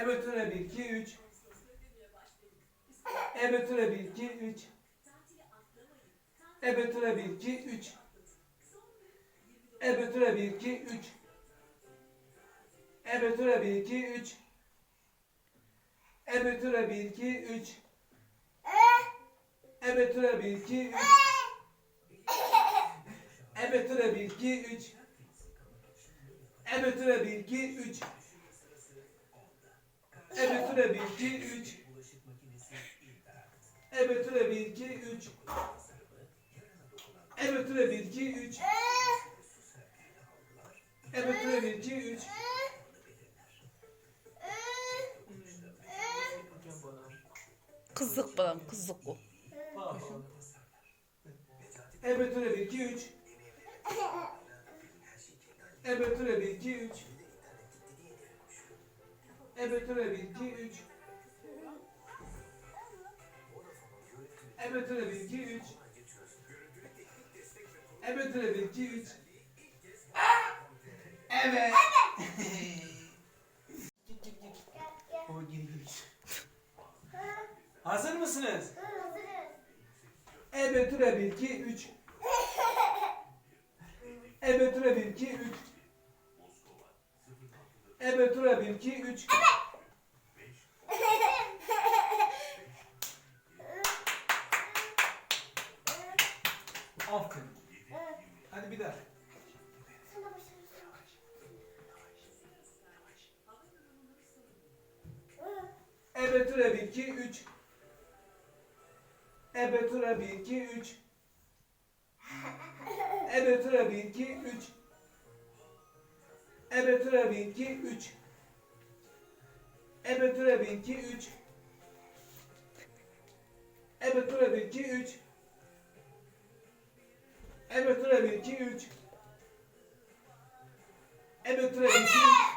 Evet öyle 1 2 3. Evet öyle 1 2 3. Evet öyle 1 2 3. Evet öyle 1 2 3. Evet öyle 1 2 3. Evet öyle 1 2 3. Evet öyle 1 2 3. Evet öyle 1 2 3. Evet öyle 1 2 3. Evet öyle 1 2 3. Evet öyle 1 2 3. Evet öyle 1 2 3. Evet öyle 1 2 3. Kızık bana, kızık o. Evet öyle 1 2 3. Evet öyle 1 2 3. Evet öyle 1 2 3. Evet öyle 1 2 3. Evet öyle 1 2 3. Evet. Git git git. O geri git. Hazır mısınız? Evet öyle 1 2 3. Evet öyle 1 2 3. Evet öyle 1 2 3. Aferin. Hadi bir daha. Evet öyle 1 2 3. Evet öyle 1 2 3. Evet öyle 1 2 3. Evet öyle 1 2 3. Evet öyle 1 2 3. Evet öyle 1 2 3. Evet öyle 1 2 3. Evet öyle 1 2 3.